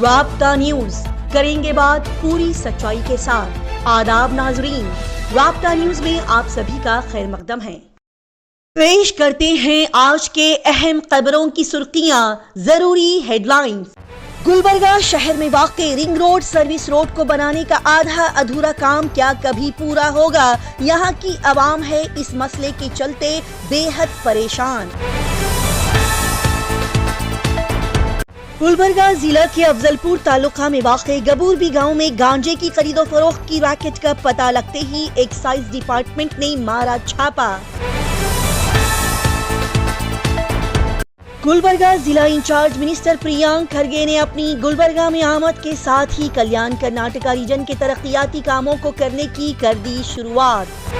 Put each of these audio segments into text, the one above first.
رابطہ نیوز کریں گے بات پوری سچائی کے ساتھ۔ آداب ناظرین، رابطہ نیوز میں آپ سبھی کا خیر مقدم ہے۔ پیش کرتے ہیں آج کے اہم خبروں کی سرخیاں، ضروری ہیڈ لائنز۔ گلبرگہ شہر میں واقع رنگ روڈ سروس روڈ کو بنانے کا آدھا ادھورا کام کیا کبھی پورا ہوگا؟ یہاں کی عوام ہے اس مسئلے کے چلتے بے حد پریشان۔ گلبرگہ ضلع کے افضل پور تعلقہ میں واقع گبوربی گاؤں میں گانجے کی خرید و فروخت کی ریکٹ کا پتہ لگتے ہی ایکسائز ڈپارٹمنٹ نے مارا چھاپا۔ گلبرگہ ضلع انچارج منسٹر پریانک کھرگے نے اپنی گلبرگہ میں آمد کے ساتھ ہی کلیان کرناٹکا ریجن کے ترقیاتی کاموں کو کرنے کی کر دی شروعات۔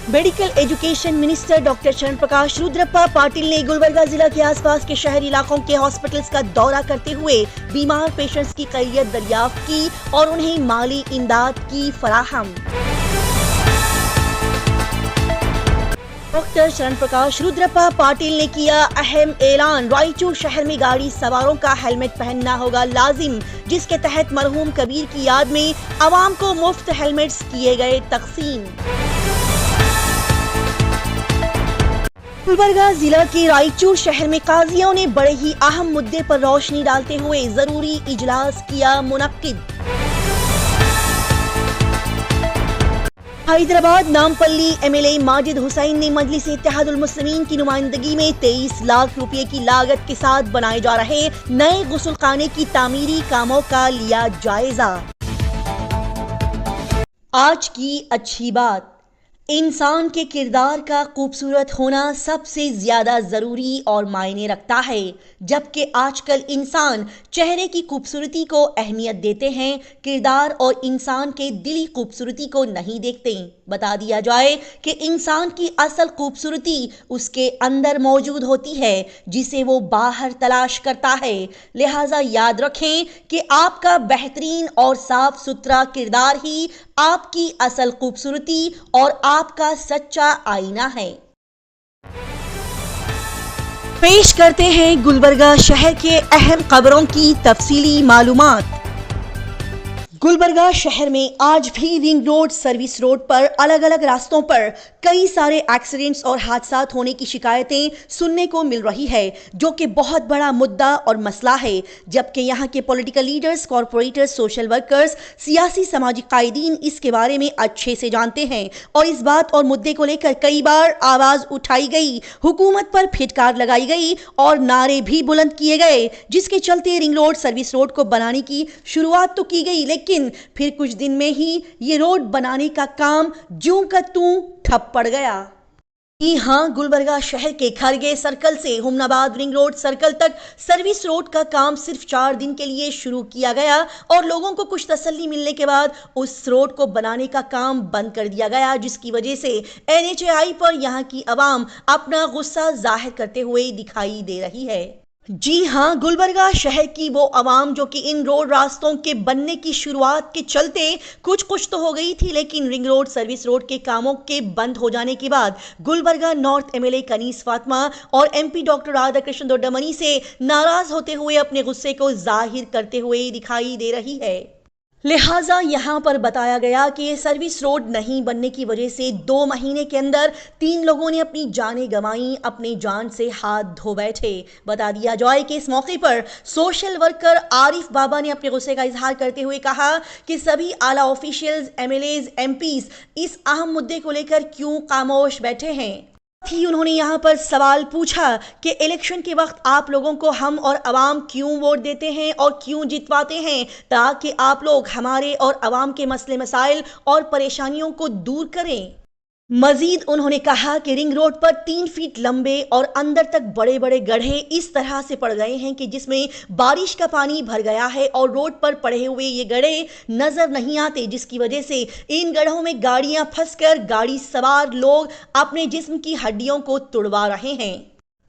میڈیکل ایجوکیشن منسٹر ڈاکٹر شرن پرکاش رودرپا پاٹل نے گلبرگہ ضلع کے آس پاس کے شہری علاقوں کے ہاسپٹلز کا دورہ کرتے ہوئے بیمار پیشنٹس کی خیریت دریافت کی اور انہیں مالی امداد کی فراہم۔ ڈاکٹر شرن پرکاش رودرپا پاٹل نے کیا اہم اعلان، رائچور شہر میں گاڑی سواروں کا ہیلمٹ پہننا ہوگا لازم، جس کے تحت مرحوم کبیر کی یاد میں عوام کو مفت ہیلمٹس کیے گئے تقسیم۔ گلبرگہ ضلع کے رائچور شہر میں قاضیوں نے بڑے ہی اہم مدے پر روشنی ڈالتے ہوئے ضروری اجلاس کیا منعقد۔ Hyderabad Nampally M L A Majid Hussain نے مجلس اتحاد المسلمین کی نمائندگی میں 23 لاکھ روپے کی لاگت کے ساتھ بنائے جا رہے نئے غسل خانے کی تعمیری کاموں کا لیا جائزہ۔ آج کی اچھی بات، انسان کے کردار کا خوبصورت ہونا سب سے زیادہ ضروری اور معنی رکھتا ہے، جبکہ آج کل انسان چہرے کی خوبصورتی کو اہمیت دیتے ہیں، کردار اور انسان کے دلی خوبصورتی کو نہیں دیکھتے۔ بتا دیا جائے کہ انسان کی اصل خوبصورتی اس کے اندر موجود ہوتی ہے، جسے وہ باہر تلاش کرتا ہے، لہٰذا یاد رکھیں کہ آپ کا بہترین اور صاف ستھرا کردار ہی آپ کی اصل خوبصورتی اور آپ کا سچا آئینہ ہے۔ پیش کرتے ہیں گلبرگہ شہر کے اہم خبروں کی تفصیلی معلومات۔ گلبرگہ شہر میں آج بھی رنگ روڈ سروس روڈ پر الگ الگ راستوں پر کئی سارے ایکسیڈنٹس اور حادثات ہونے کی شکایتیں سننے کو مل رہی ہے، جو کہ بہت بڑا مدعا اور مسئلہ ہے، جبکہ یہاں کے political leaders, corporators, social workers, سیاسی سماجی قائدین اس کے بارے میں اچھے سے جانتے ہیں اور اس بات اور مدعے کو لے کر کئی بار آواز اٹھائی گئی، حکومت پر پھٹکار لگائی گئی اور نعرے بھی بلند کیے گئے، جس کے چلتے رنگ روڈ سروس روڈ کو بنانے کی شروعات تو کی گئی، لیکن پھر کچھ دن میں ہی یہ روڈ بنانے کا کام جوں کا توں ٹھپ پڑ گیا۔ ہاں، گلبرگہ شہر کے کھرگے سرکل سے ہمناباد رنگ روڈ سرکل تک سروس روڈ کا کام صرف 4 دن کے لیے شروع کیا گیا اور لوگوں کو کچھ تسلی ملنے کے بعد اس روڈ کو بنانے کا کام بند کر دیا گیا، جس کی وجہ سے NHAI پر یہاں کی عوام اپنا غصہ ظاہر کرتے ہوئے دکھائی دے رہی ہے۔ جی ہاں، گلبرگہ شہر کی وہ عوام جو کہ ان روڈ راستوں کے بننے کی شروعات کے چلتے کچھ تو ہو گئی تھی، لیکن رنگ روڈ سروس روڈ کے کاموں کے بند ہو جانے کے بعد Gulbarga north M L A Kaneez Fatima اور MP ڈاکٹر رادھا کرشن دوڈمنی سے ناراض ہوتے ہوئے اپنے غصے کو ظاہر کرتے ہوئے دکھائی دے رہی ہے۔ لہٰذا یہاں پر بتایا گیا کہ یہ سروس روڈ نہیں بننے کی وجہ سے 2 مہینے کے اندر 3 لوگوں نے اپنی جانیں گنوائیں، اپنی جان سے ہاتھ دھو بیٹھے۔ بتا دیا جائے کہ اس موقع پر سوشل ورکر عارف بابا نے اپنے غصے کا اظہار کرتے ہوئے کہا کہ سبھی اعلیٰ آفیشیلز، MLAs، MPs اس اہم مدعے کو لے کر کیوں خاموش بیٹھے ہیں۔ ہی انہوں نے یہاں پر سوال پوچھا کہ الیکشن کے وقت آپ لوگوں کو ہم اور عوام کیوں ووٹ دیتے ہیں اور کیوں جتواتے ہیں، تاکہ آپ لوگ ہمارے اور عوام کے مسئلے مسائل اور پریشانیوں کو دور کریں۔ مزید انہوں نے کہا کہ رنگ روڈ پر 3 فٹ لمبے اور اندر تک بڑے بڑے گڑھے اس طرح سے پڑ گئے ہیں کہ جس میں بارش کا پانی بھر گیا ہے اور روڈ پر پڑے ہوئے یہ گڑھے نظر نہیں آتے، جس کی وجہ سے ان گڑھوں میں گاڑیاں پھنس کر گاڑی سوار لوگ اپنے جسم کی ہڈیوں کو توڑوا رہے ہیں۔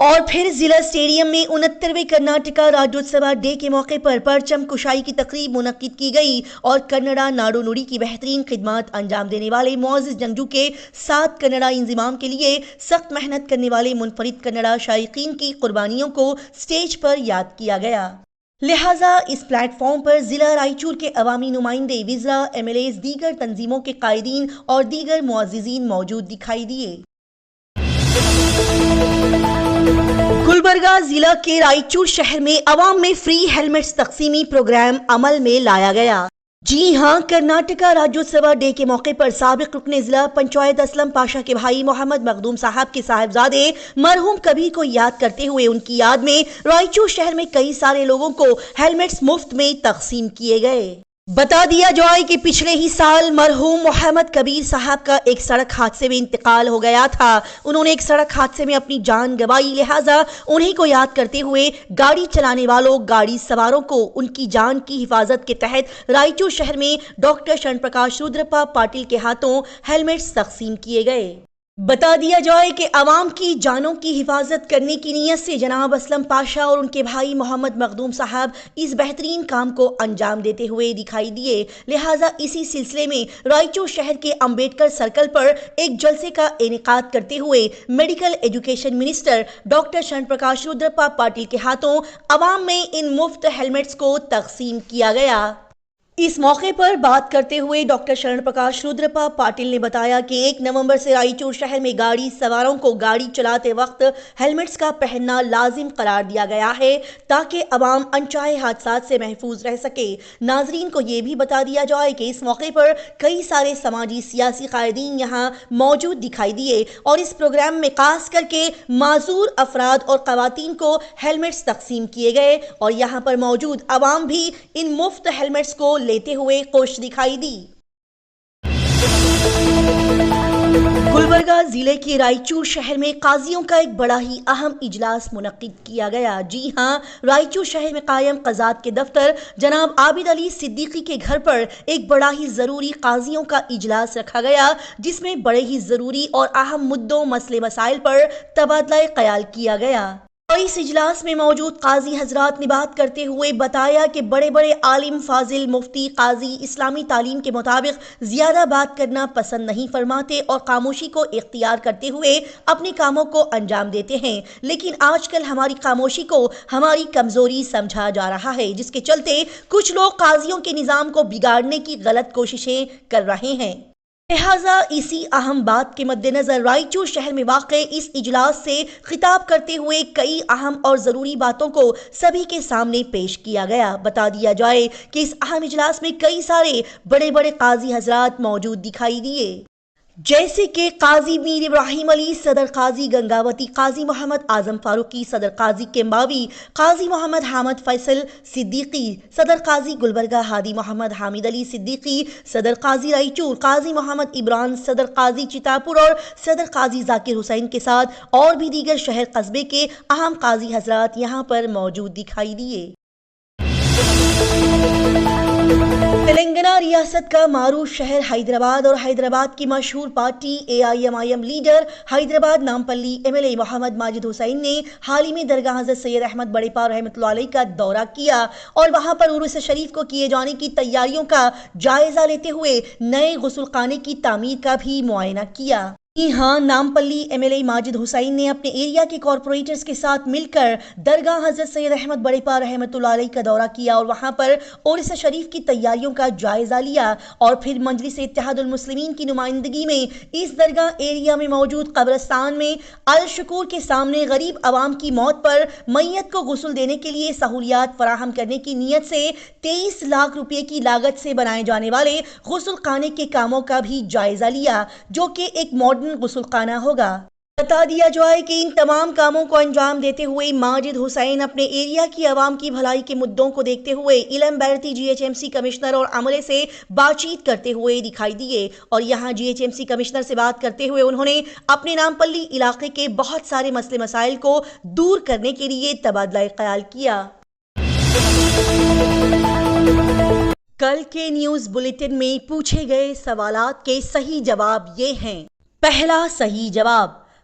اور پھر ضلع اسٹیڈیم میں 69ویں کرناٹکا راجیوتسوا ڈے کے موقع پر پرچم کشائی کی تقریب منعقد کی گئی اور کنڑا ناڈو نوڑی کی بہترین خدمات انجام دینے والے معزز جنگجو کے 7 کنڑا انضمام کے لیے سخت محنت کرنے والے منفرد کنڑا شائقین کی قربانیوں کو سٹیج پر یاد کیا گیا۔ لہٰذا اس پلیٹ فارم پر ضلع رائچور کے عوامی نمائندے، وزراء، MLAs، دیگر تنظیموں کے قائدین اور دیگر معززین موجود دکھائی دیے۔ گلبرگہ ضلع کے رائچور شہر میں عوام میں فری ہیلمٹس تقسیمی پروگرام عمل میں لایا گیا۔ جی ہاں، کرناٹکا راجیوتسوا ڈے کے موقع پر سابق رکن ضلع پنچایت اسلم پاشا کے بھائی محمد مخدوم صاحب کے صاحبزادے مرحوم کبیر کو یاد کرتے ہوئے ان کی یاد میں رائچور شہر میں کئی سارے لوگوں کو ہیلمٹس مفت میں تقسیم کیے گئے۔ بتا دیا جائے کہ پچھلے ہی سال مرحوم محمد کبیر صاحب کا ایک سڑک حادثے میں انتقال ہو گیا تھا۔ انہوں نے ایک سڑک حادثے میں اپنی جان گنوائی، لہٰذا انہیں کو یاد کرتے ہوئے گاڑی چلانے والوں، گاڑی سواروں کو ان کی جان کی حفاظت کے تحت رائچور شہر میں ڈاکٹر شرن پرکاش رودرپا پاٹل کے ہاتھوں ہیلمٹس تقسیم کیے گئے۔ بتا دیا جائے کہ عوام کی جانوں کی حفاظت کرنے کی نیت سے جناب اسلم پاشا اور ان کے بھائی محمد مخدوم صاحب اس بہترین کام کو انجام دیتے ہوئے دکھائی دیے، لہٰذا اسی سلسلے میں رائچور شہر کے امبیڈکر سرکل پر ایک جلسے کا انعقاد کرتے ہوئے میڈیکل ایجوکیشن منسٹر ڈاکٹر شرن پرکاش رودرپا پاٹل کے ہاتھوں عوام میں ان مفت ہیلمٹس کو تقسیم کیا گیا۔ اس موقع پر بات کرتے ہوئے ڈاکٹر شرن پرکاش رودرپا پاٹل نے بتایا کہ 1 نومبر سے رائچور شہر میں گاڑی سواروں کو گاڑی چلاتے وقت ہیلمٹس کا پہننا لازم قرار دیا گیا ہے تاکہ عوام انچاہے حادثات سے محفوظ رہ سکے۔ ناظرین کو یہ بھی بتا دیا جائے کہ اس موقع پر کئی سارے سماجی سیاسی قائدین یہاں موجود دکھائی دیے اور اس پروگرام میں خاص کر کے معذور افراد اور خواتین کو ہیلمٹس تقسیم کیے گئے اور یہاں پر موجود عوام بھی ان مفت ہیلمٹس کو لیتے ہوئے خوش دکھائی دی۔ گلبرگہ ضلع کے رائچور شہر میں قاضیوں کا ایک بڑا ہی اہم اجلاس منعقد کیا گیا۔ جی ہاں، رائچور شہر میں قائم قضات کے دفتر جناب عابد علی صدیقی کے گھر پر ایک بڑا ہی ضروری قاضیوں کا اجلاس رکھا گیا، جس میں بڑے ہی ضروری اور اہم مدعوں، مسئلے مسائل پر تبادلہ خیال کیا گیا۔ اور اس اجلاس میں موجود قاضی حضرات نے بات کرتے ہوئے بتایا کہ بڑے بڑے عالم، فاضل، مفتی، قاضی اسلامی تعلیم کے مطابق زیادہ بات کرنا پسند نہیں فرماتے اور خاموشی کو اختیار کرتے ہوئے اپنے کاموں کو انجام دیتے ہیں، لیکن آج کل ہماری خاموشی کو ہماری کمزوری سمجھا جا رہا ہے، جس کے چلتے کچھ لوگ قاضیوں کے نظام کو بگاڑنے کی غلط کوششیں کر رہے ہیں۔ لہٰذا اسی اہم بات کے مد نظر رائچور شہر میں واقع اس اجلاس سے خطاب کرتے ہوئے کئی اہم اور ضروری باتوں کو سبھی کے سامنے پیش کیا گیا۔ بتا دیا جائے کہ اس اہم اجلاس میں کئی سارے بڑے بڑے قاضی حضرات موجود دکھائی دیے، جیسے کہ قاضی میر ابراہیم علی، صدر قاضی گنگاوتی، قاضی محمد اعظم فاروقی، صدر قاضی کیمباوی، قاضی محمد حامد فیصل صدیقی، صدر قاضی گلبرگہ ہادی محمد حامد علی صدیقی، صدر قاضی رائچور قاضی محمد عمران، صدر قاضی چتاپور اور صدر قاضی ذاکر حسین کے ساتھ اور بھی دیگر شہر قصبے کے اہم قاضی حضرات یہاں پر موجود دکھائی دیے۔ تلنگانہ ریاست کا معروف شہر حیدرآباد اور حیدرآباد کی مشہور party AIMIM leader Hyderabad Nampally MLA محمد ماجد حسین نے حال ہی میں درگاہ حضرت سید احمد بڑے پا رحمۃ اللہ علیہ کا دورہ کیا اور وہاں پر عرس شریف کو کیے جانے کی تیاریوں کا جائزہ لیتے ہوئے نئے غسل خانے کی تعمیر کا بھی معائنہ کیا۔ ہاں، نامپلی MLA ماجد حسین نے اپنے ایریا کے کارپوریٹرز کے ساتھ مل کر درگاہ حضرت سید احمد بڑے پا رحمۃ اللہ علیہ کا دورہ کیا اور وہاں پر عرس شریف کی تیاریوں کا جائزہ لیا اور پھر مجلس اتحاد المسلمین کی نمائندگی میں اس درگاہ ایریا میں موجود قبرستان میں الشکور کے سامنے غریب عوام کی موت پر میت کو غسل دینے کے لیے سہولیات فراہم کرنے کی نیت سے 23 لاکھ روپے کی لاگت سے بنائے جانے والے غسل خانے کے کاموں کا بھی جائزہ لیا، جو کہ ایک ماڈرن غسل خانہ ہوگا۔ بتا دیا جائے کہ ان تمام کاموں کو انجام دیتے ہوئے ماجد حسین اپنے ایریا کی عوام کی بھلائی کے مدعوں کو دیکھتے ہوئے علم بیرتی GHMC کمشنر اور عملے سے بات چیت کرتے ہوئے دکھائی دیے اور یہاں GHMC کمشنر سے بات کرتے ہوئے انہوں نے اپنے نامپلی علاقے کے بہت سارے مسئلے مسائل کو دور کرنے کے لیے تبادلہ خیال کیا۔ کل کے نیوز بلیٹن میں پوچھے گئے سوالات کے صحیح جواب یہ ہیں۔ پہلا صحیح جواب،